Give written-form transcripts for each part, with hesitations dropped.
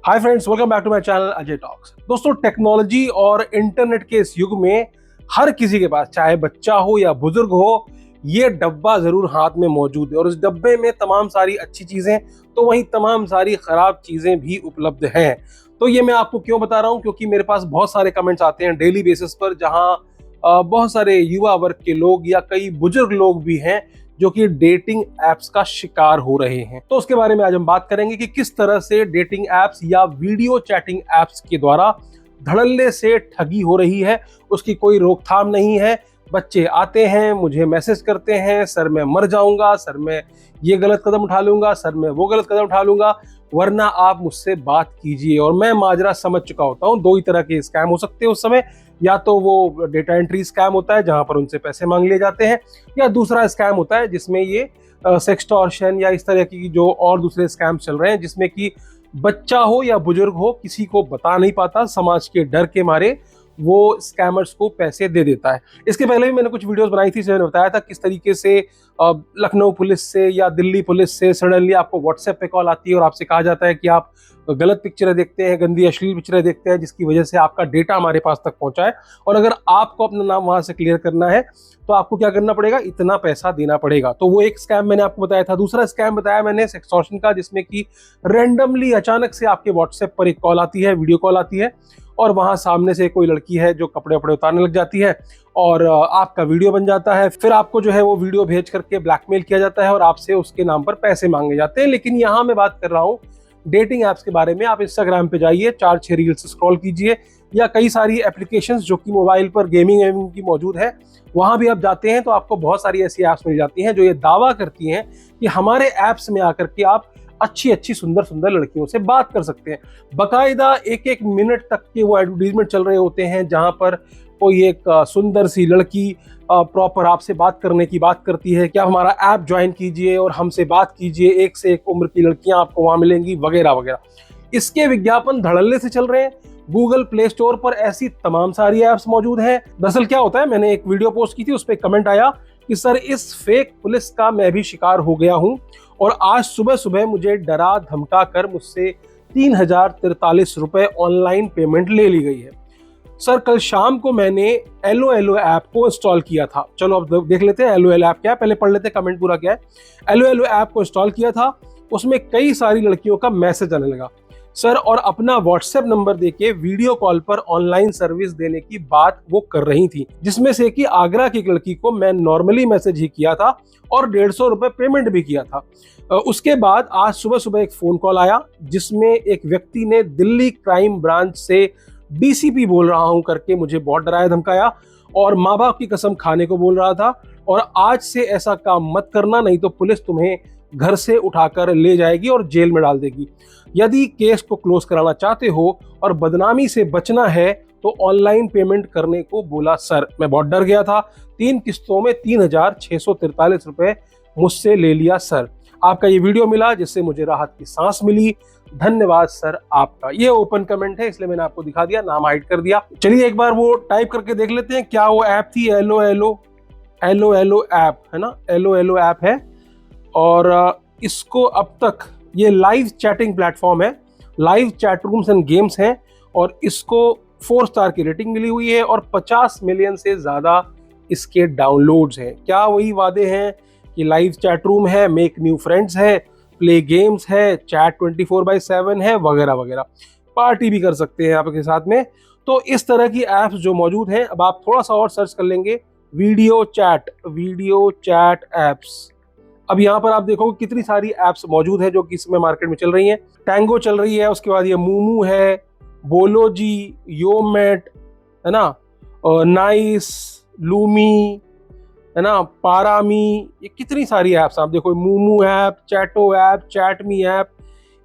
Hi friends, welcome back to my channel Ajay talks. दोस्तों, technology और internet के इस युग में हर किसी के पास, चाहे बच्चा हो या बुजुर्ग हो, ये डब्बा जरूर हाथ में मौजूद है। और इस डब्बे में तमाम सारी अच्छी चीजें तो वहीं तमाम सारी खराब चीजें भी उपलब्ध हैं। तो ये मैं आपको क्यों बता रहा हूँ, क्योंकि मेरे पास बहुत सारे कमेंट्स आते हैं डेली बेसिस पर, जहाँ बहुत सारे युवा वर्ग के लोग या कई बुजुर्ग लोग भी हैं जो कि डेटिंग एप्स का शिकार हो रहे हैं। तो उसके बारे में आज हम बात करेंगे कि किस तरह से डेटिंग एप्स या वीडियो चैटिंग एप्स के द्वारा धड़ल्ले से ठगी हो रही है। उसकी कोई रोकथाम नहीं है। बच्चे आते हैं, मुझे मैसेज करते हैं, सर मैं मर जाऊंगा, सर मैं ये गलत कदम उठा लूंगा, सर मैं वो गलत कदम उठा लूंगा, वरना आप मुझसे बात कीजिए। और मैं माजरा समझ चुका होता हूँ। दो ही तरह के स्कैम हो सकते हैं उस समय। या तो वो डेटा एंट्री स्कैम होता है जहां पर उनसे पैसे मांग लिए जाते हैं, या दूसरा स्कैम होता है जिसमें ये सेक्सटॉर्शन या इस तरह की जो और दूसरे स्कैम चल रहे हैं, जिसमें कि बच्चा हो या बुजुर्ग हो, किसी को बता नहीं पाता, समाज के डर के मारे वो स्कैमर्स को पैसे दे देता है। इसके पहले भी मैंने कुछ वीडियोस बनाई थी जिसमें मैंने बताया था किस तरीके से लखनऊ पुलिस से या दिल्ली पुलिस से सडनली आपको व्हाट्सएप पे कॉल आती है और आपसे कहा जाता है कि आप गलत पिक्चरें देखते हैं, गंदी अश्लील पिक्चरें देखते हैं, जिसकी वजह से आपका डेटा हमारे पास तक पहुंचा है। और अगर आपको अपना नाम वहां से क्लियर करना है तो आपको क्या करना पड़ेगा, इतना पैसा देना पड़ेगा। तो वो एक स्कैम मैंने आपको बताया था। दूसरा स्कैम बताया मैंने सेक्सटॉर्शन का, जिसमें कि रैंडमली अचानक से आपके व्हाट्सएप पर एक कॉल आती है, वीडियो कॉल आती है, और वहां सामने से कोई लड़की है जो कपड़े वपड़े उतारने लग जाती है और आपका वीडियो बन जाता है। फिर आपको जो है वो वीडियो भेज करके ब्लैकमेल किया जाता है और आपसे उसके नाम पर पैसे मांगे जाते हैं। लेकिन यहाँ मैं बात कर रहा हूँ डेटिंग ऐप्स के बारे में। आप इंस्टाग्राम पे जाइए, 4-6 रील्स स्क्रॉल कीजिए, या कई सारी एप्लीकेशंस जो कि मोबाइल पर गेमिंग की मौजूद है, वहां भी आप जाते हैं तो आपको बहुत सारी ऐसी ऐप्स मिल जाती हैं जो ये दावा करती हैं कि हमारे ऐप्स में आकर के आप अच्छी अच्छी सुंदर सुंदर लड़कियों से बात कर सकते हैं। बकायदा एक एक मिनट तक के वो एडवर्टीजमेंट चल रहे होते हैं जहां पर कोई एक सुंदर सी लड़की प्रॉपर आपसे बात करने की बात करती है कि आप हमारा ऐप ज्वाइन कीजिए और हमसे बात कीजिए, एक से एक उम्र की लड़कियां आपको वहां मिलेंगी, वगैरह वगैरह। इसके विज्ञापन धड़ल्ले से चल रहे हैं। गूगल प्ले स्टोर पर ऐसी तमाम सारी ऐप्स मौजूद हैं। दरअसल क्या होता है, मैंने एक वीडियो पोस्ट की थी, उस पर कमेंट आया कि सर इस फेक पुलिस का मैं भी शिकार हो गया हूं और आज सुबह सुबह मुझे डरा धमका कर मुझसे 3043 रुपए ऑनलाइन पेमेंट ले ली गई है। सर कल शाम को मैंने एलो ऐप को इंस्टॉल किया था। चलो अब देख लेते हैं एलो ऐप क्या है, पहले पढ़ लेते हैं कमेंट पूरा क्या है। एलो ऐप को इंस्टॉल किया था, उसमें कई सारी लड़कियों का मैसेज आने लगा सर, और अपना व्हाट्सएप नंबर देके वीडियो कॉल पर ऑनलाइन सर्विस देने की बात वो कर रही थी, जिसमें से कि आगरा की एक लड़की को मैं नॉर्मली मैसेज ही किया था और 150 रुपए पेमेंट भी किया था। उसके बाद आज सुबह सुबह एक फोन कॉल आया जिसमें एक व्यक्ति ने दिल्ली क्राइम ब्रांच से डीसीपी बोल रहा हूं करके मुझे बहुत डराया धमकाया और माँ बाप की कसम खाने को बोल रहा था, और आज से ऐसा काम मत करना, नहीं तो पुलिस तुम्हें घर से उठाकर ले जाएगी और जेल में डाल देगी। यदि केस को क्लोज कराना चाहते हो और बदनामी से बचना है तो ऑनलाइन पेमेंट करने को बोला। सर मैं बहुत डर गया था। 3 किस्तों में 3643 रुपए मुझसे ले लिया सर। आपका ये वीडियो मिला जिससे मुझे राहत की सांस मिली, धन्यवाद सर आपका। ये ओपन कमेंट है इसलिए मैंने आपको दिखा दिया, नाम हाइड कर दिया। चलिए एक बार वो टाइप करके देख लेते हैं क्या वो ऐप थी। एलो ऐप है ना, एलो ऐप है। और इसको अब तक ये लाइव चैटिंग प्लेटफॉर्म है, live chat rooms and games हैं, और इसको 4 स्टार की रेटिंग मिली हुई है और 50 मिलियन से ज्यादा इसके डाउनलोड्स हैं। क्या वही वादे हैं कि लाइव चैट रूम है, मेक न्यू फ्रेंड्स है, प्ले गेम्स है, चैट 24/7 है, वगैरह वगैरह, पार्टी भी कर सकते हैं आपके साथ में। तो इस तरह की ऐप्स जो मौजूद हैं, अब आप थोड़ा सा और सर्च कर लेंगे, वीडियो चैट ऐप्स। अब यहाँ पर आप देखोगे कितनी सारी ऐप्स मौजूद है जो कि इस समय मार्केट में चल रही हैं। टैंगो चल रही है, उसके बाद ये मूमू है, बोलोजी, योमेट है ना, नाइस, लूमी है ना, पारामी, ये कितनी सारी ऐप्स आप देखो, मूमू ऐप, चैटो ऐप, चैटमी ऐप,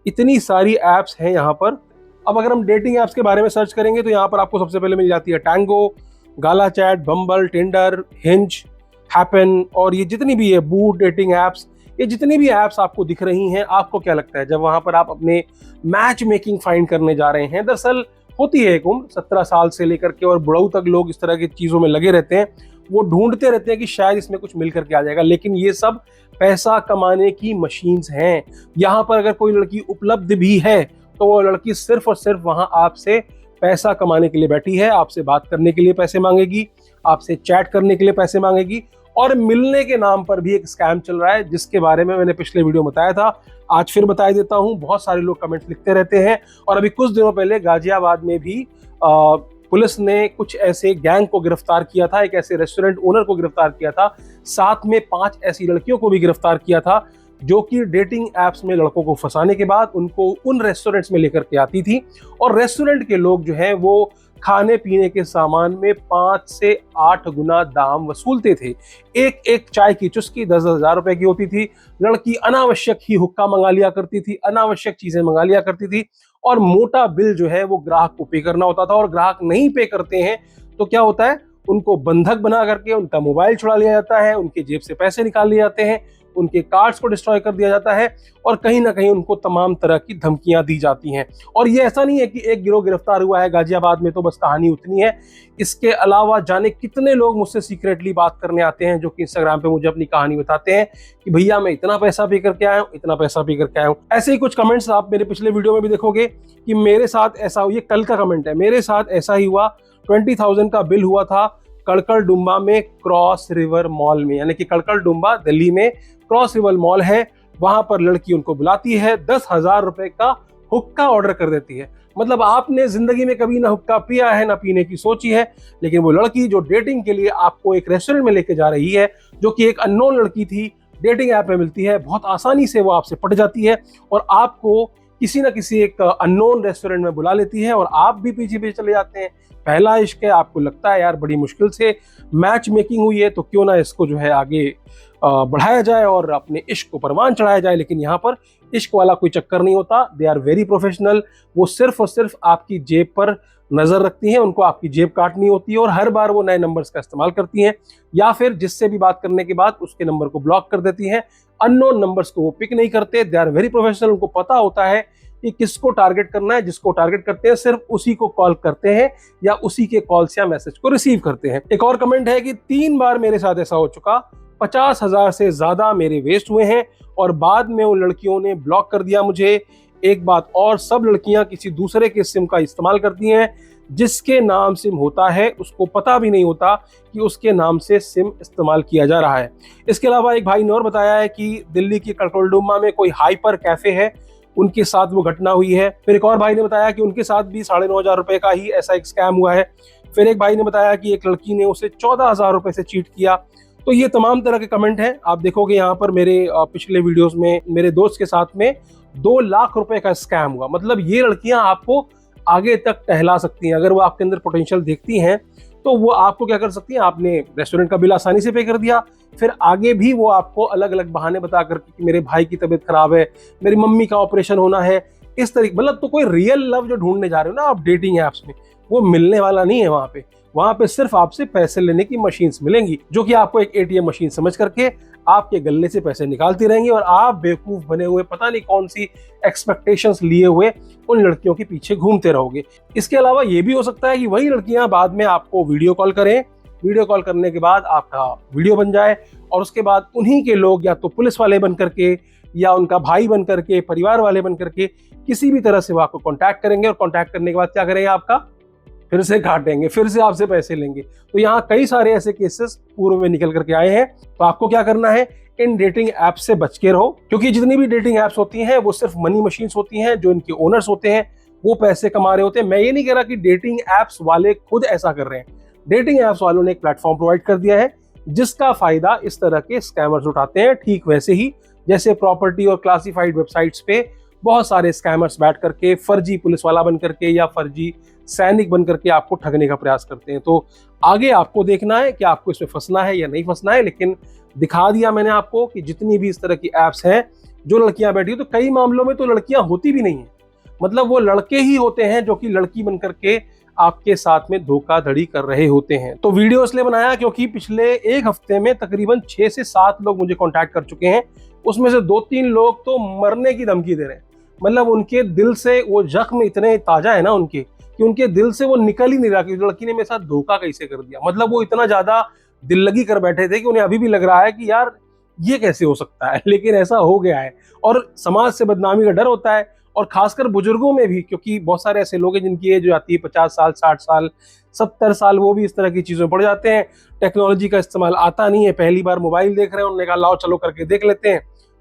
इतनी सारी ऐप्स हैं यहाँ पर। अब अगर हम डेटिंग ऐप्स के बारे में सर्च करेंगे तो यहाँ पर आपको सबसे पहले मिल जाती है टैंगो, गाला चैट, बम्बल, टिंडर, हिंज, हैपन, और ये जितनी भी है बूट डेटिंग ऐप्स, ये जितनी भी ऐप्स आपको दिख रही हैं, आपको क्या लगता है जब वहां पर आप अपने मैच मेकिंग फाइंड करने जा रहे हैं? दरअसल होती है एक उम्र, 17 साल से लेकर के और बुढ़ऊ तक लोग इस तरह की चीजों में लगे रहते हैं। वो ढूंढते रहते हैं कि शायद इसमें कुछ मिल करके आ जाएगा, लेकिन ये सब पैसा कमाने की मशीन्स हैं। यहाँ पर अगर कोई लड़की उपलब्ध भी है तो वो लड़की सिर्फ और सिर्फ वहां आपसे पैसा कमाने के लिए बैठी है, आपसे बात करने के लिए पैसे मांगेगी, आपसे चैट करने के लिए पैसे मांगेगी, और मिलने के नाम पर भी एक स्कैम चल रहा है जिसके बारे में मैंने पिछले वीडियो में बताया था। आज फिर बता देता हूं, बहुत सारे लोग कमेंट लिखते रहते हैं। और अभी कुछ दिनों पहले गाजियाबाद में भी पुलिस ने कुछ ऐसे गैंग को गिरफ्तार किया था, एक ऐसे रेस्टोरेंट ओनर को गिरफ्तार किया था, साथ में 5 ऐसी लड़कियों को भी गिरफ्तार किया था जो कि डेटिंग एप्स में लड़कों को फंसाने के बाद उनको उन रेस्टोरेंट्स में लेकर के आती थी, और रेस्टोरेंट के लोग जो हैं वो खाने पीने के सामान में 5 से 8 गुना दाम वसूलते थे। एक एक चाय की चुस्की 10,000 रुपए की होती थी। लड़की अनावश्यक ही हुक्का मंगा लिया करती थी, अनावश्यक चीजें मंगा लिया करती थी, और मोटा बिल जो है वो ग्राहक को पे करना होता था। और ग्राहक नहीं पे करते हैं तो क्या होता है, उनको बंधक बना करके उनका मोबाइल छुड़ा लिया जाता है, उनके जेब से पैसे निकाल लिए जाते हैं, उनके कार्ड्स को डिस्ट्रॉय कर दिया जाता है, और कहीं ना कहीं उनको तमाम तरह की धमकियां दी जाती हैं। और ये ऐसा नहीं है कि एक गिरोह गिरफ्तार हुआ है गाजियाबाद में तो बस कहानी उतनी है। इसके अलावा जाने कितने लोग मुझसे सीक्रेटली बात करने आते हैं जो कि इंस्टाग्राम पे मुझे अपनी कहानी बताते हैं कि भैया मैं इतना पैसा पे करके आया हूँ, इतना पैसा पे करके आया हूँ। ऐसे ही कुछ कमेंट्स आप मेरे पिछले वीडियो में भी देखोगे कि मेरे साथ ऐसा हुआ, ये कल का कमेंट है, मेरे साथ ऐसा ही हुआ, 20,000 का बिल हुआ था कड़कड़डुम्बा में क्रॉस रिवर मॉल में, यानी कि कड़कड़डुम्बा दिल्ली में क्रॉस रिवर मॉल है, वहां पर लड़की उनको बुलाती है, 10,000 रुपए का हुक्का ऑर्डर कर देती है। मतलब आपने जिंदगी में कभी ना हुक्का पिया है ना पीने की सोची है, लेकिन वो लड़की जो डेटिंग के लिए आपको एक रेस्टोरेंट में लेके जा रही है, जो कि एक अननोन लड़की थी, डेटिंग ऐप में मिलती है, बहुत आसानी से वो आपसे पट जाती है और आपको किसी ना किसी एक अननोन रेस्टोरेंट में बुला लेती है, और आप भी पीछे पीछे चले जाते हैं। पहला इश्क है, आपको लगता है यार बड़ी मुश्किल से मैच मेकिंग हुई है तो क्यों ना इसको जो है आगे बढ़ाया जाए और अपने इश्क को परवान चढ़ाया जाए, लेकिन यहाँ पर इश्क वाला कोई चक्कर नहीं होता। They are very professional. वो सिर्फ और सिर्फ आपकी जेब पर नजर रखती हैं, उनको आपकी जेब काटनी होती है, और हर बार वो नए नंबर्स का इस्तेमाल करती हैं, या फिर जिससे भी बात करने के बाद उसके नंबर को ब्लॉक कर देती हैं। अननोन नंबर्स को वो पिक नहीं करते। They are very professional. उनको पता होता है कि किसको टारगेट करना है, जिसको टारगेट करते हैं सिर्फ उसी को कॉल करते हैं या उसी के कॉल्स या मैसेज को रिसीव करते हैं। एक और कमेंट है कि 3 बार मेरे साथ ऐसा हो चुका, 50,000 से ज्यादा मेरे वेस्ट हुए हैं और बाद में उन लड़कियों ने ब्लॉक कर दिया मुझे। एक बात और, सब लड़कियां किसी दूसरे के सिम का इस्तेमाल करती हैं, जिसके नाम सिम होता है उसको पता भी नहीं होता कि उसके नाम से सिम इस्तेमाल किया जा रहा है। इसके अलावा एक भाई ने और बताया है कि दिल्ली की कड़कड़डुम्बा में कोई हाइपर कैफे है, उनके साथ वो घटना हुई है। फिर एक और भाई ने बताया कि उनके साथ भी 9,500 रुपए का ही ऐसा एक स्कैम हुआ है। फिर एक भाई ने बताया कि एक लड़की ने उसे 14,000 रुपए से चीट किया। तो ये तमाम तरह के कमेंट हैं। आप देखोगे यहाँ पर मेरे पिछले वीडियोस में मेरे दोस्त के साथ में 2 लाख रुपए का स्कैम हुआ। मतलब ये लड़कियां आपको आगे तक टहला सकती हैं। अगर वो आपके अंदर पोटेंशियल देखती हैं तो वो आपको क्या कर सकती हैं, आपने रेस्टोरेंट का बिल आसानी से पे कर दिया, फिर आगे भी वो आपको अलग अलग बहाने बता करके कि मेरे भाई की तबीयत खराब है, मेरी मम्मी का ऑपरेशन होना है, इस तरीके, मतलब तो कोई रियल लव जो ढूंढने जा रहे हो ना आप डेटिंग एप्स में, वो मिलने वाला नहीं है। वहां पे सिर्फ आपसे पैसे लेने की मशीन्स मिलेंगी, जो कि आपको एक एटीएम मशीन समझ करके आपके गले से पैसे निकालती रहेंगी, और आप बेवकूफ बने हुए पता नहीं कौन सी एक्सपेक्टेशंस लिए हुए उन लड़कियों के पीछे घूमते रहोगे। इसके अलावा ये भी हो सकता है कि वही लड़कियां बाद में आपको वीडियो कॉल करें, वीडियो कॉल करने के बाद आपका वीडियो बन जाए, और उसके बाद उन्हीं के लोग या तो पुलिस वाले बन करके या उनका भाई बन करके, परिवार वाले बन करके किसी भी तरह से वो आपको कॉन्टैक्ट करेंगे, और कॉन्टैक्ट करने के बाद क्या करेंगे, आपका फिर से काटेंगे, फिर से आपसे पैसे लेंगे। तो यहाँ कई सारे ऐसे केसेस पूर्व में निकल करके आए हैं। तो आपको क्या करना है, इन डेटिंग ऐप से बच के रहो, क्योंकि जितनी भी डेटिंग ऐप्स होती हैं वो सिर्फ मनी मशीन्स होती हैं। जो इनके ओनर्स होते हैं वो पैसे कमा रहे होते हैं। मैं ये नहीं कह रहा कि डेटिंग ऐप्स वाले खुद ऐसा कर रहे हैं। डेटिंग ऐप्स वालों ने एक प्लेटफॉर्म प्रोवाइड कर दिया है जिसका फायदा इस तरह के स्कैमर्स उठाते हैं। ठीक वैसे ही जैसे प्रॉपर्टी और क्लासिफाइड वेबसाइट्स पे बहुत सारे स्कैमर्स बैठ करके फर्जी पुलिस वाला बन करके या फर्जी सैनिक बन करके आपको ठगने का प्रयास करते हैं। तो आगे आपको देखना है कि आपको इसमें फंसना है या नहीं फंसना है, लेकिन दिखा दिया मैंने आपको कि जितनी भी इस तरह की ऐप्स हैं जो लड़कियां बैठी, तो कई मामलों में तो लड़कियां होती भी नहीं है, मतलब वो लड़के ही होते हैं जो कि लड़की बन करके आपके साथ में धोखाधड़ी कर रहे होते हैं। तो वीडियो इसलिए बनाया क्योंकि पिछले एक हफ्ते में तकरीबन 6 से 7 लोग मुझे कांटेक्ट कर चुके हैं। उसमें से 2-3 लोग तो मरने की धमकी दे रहे हैं। मतलब उनके दिल से वो जख्म इतने ताजा है ना उनके, कि उनके दिल से वो निकल ही नहीं रहा कि लड़की ने मेरे साथ धोखा कैसे कर दिया। मतलब वो इतना ज्यादा दिल लगी कर बैठे थे कि उन्हें अभी भी लग रहा है कि यार ये कैसे हो सकता है, लेकिन ऐसा हो गया है। और समाज से बदनामी का डर होता है, और खासकर बुजुर्गों में भी, क्योंकि बहुत सारे ऐसे लोग हैं जिनकी एज जो आती है 50 साल, 60 साल, 70 साल, वो भी इस तरह की चीज़ों में पड़ जाते हैं। टेक्नोलॉजी का इस्तेमाल आता नहीं है, पहली बार मोबाइल देख रहे हैं, उन्होंने कहा लाओ चलो करके देख लेते हैं,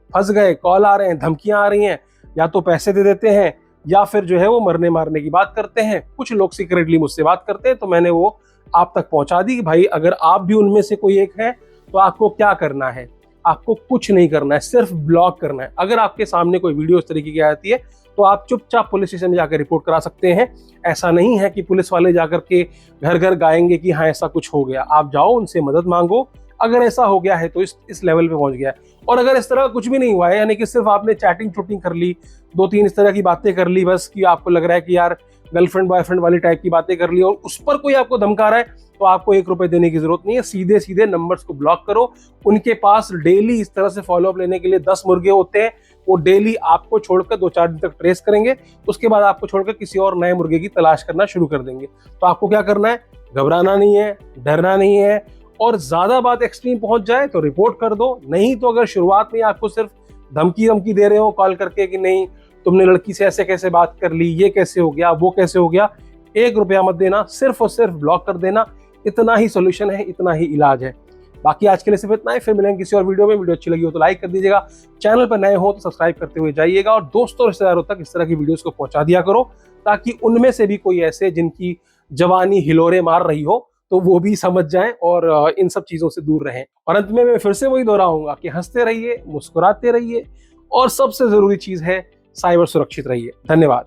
फंस गए, कॉल आ रहे हैं, धमकियां आ रही हैं, या तो पैसे दे देते हैं या फिर जो है वो मरने मारने की बात करते हैं। कुछ लोग सीक्रेटली मुझसे बात करते हैं, तो मैंने वो आप तक पहुंचा दी कि भाई अगर आप भी उनमें से कोई एक है तो आपको क्या करना है, आपको कुछ नहीं करना है, सिर्फ ब्लॉक करना है। अगर आपके सामने कोई वीडियो इस तरीके की आती है तो आप चुपचाप पुलिस स्टेशन में जाकर रिपोर्ट करा सकते हैं। ऐसा नहीं है कि पुलिस वाले जाकर के घर घर गाएंगे कि हाँ ऐसा कुछ हो गया। आप जाओ, उनसे मदद मांगो, अगर ऐसा हो गया है तो इस लेवल पे पहुंच गया है। और अगर इस तरह का कुछ भी नहीं हुआ है, यानी कि सिर्फ आपने चैटिंग चुटिंग कर ली, 2-3 इस तरह की बातें कर ली बस, कि आपको लग रहा है कि यार गर्लफ्रेंड बॉयफ्रेंड वाली टाइप की बातें कर ली और उस पर कोई आपको धमका रहा है, तो आपको 1 रुपए देने की जरूरत नहीं है। सीधे सीधे नंबर्स को ब्लॉक करो। उनके पास डेली इस तरह से फॉलोअप लेने के लिए 10 मुर्गे होते हैं, वो डेली आपको छोड़कर 2-4 दिन तक ट्रेस करेंगे, उसके बाद आपको छोड़कर किसी और नए मुर्गे की तलाश करना शुरू कर देंगे। तो आपको क्या करना है, घबराना नहीं है, डरना नहीं है, और ज्यादा बात एक्सट्रीम पहुंच जाए तो रिपोर्ट कर दो। नहीं तो अगर शुरुआत में आपको सिर्फ धमकी दे रहे हो कॉल करके कि नहीं तुमने लड़की से ऐसे कैसे बात कर ली, ये कैसे हो गया, वो कैसे हो गया, 1 रुपया मत देना, सिर्फ और सिर्फ ब्लॉक कर देना। इतना ही सोल्यूशन है, इतना ही इलाज है। बाकी आज के लिए सिर्फ इतना ही, फिर मिलेंगे किसी और वीडियो में। वीडियो अच्छी लगी हो तो लाइक कर दीजिएगा, चैनल पर नए हो तो सब्सक्राइब करते हुए जाइएगा, और दोस्तों रिश्तेदारों तक इस तरह की वीडियोस को पहुंचा दिया करो, ताकि उनमें से भी कोई ऐसे जिनकी जवानी हिलोरे मार रही हो तो वो भी समझ जाएं और इन सब चीजों से दूर रहें। और अंत में मैं फिर से वही दोहराऊंगा कि हंसते रहिए, मुस्कुराते रहिए, और सबसे जरूरी चीज है साइबर सुरक्षित रहिए। धन्यवाद।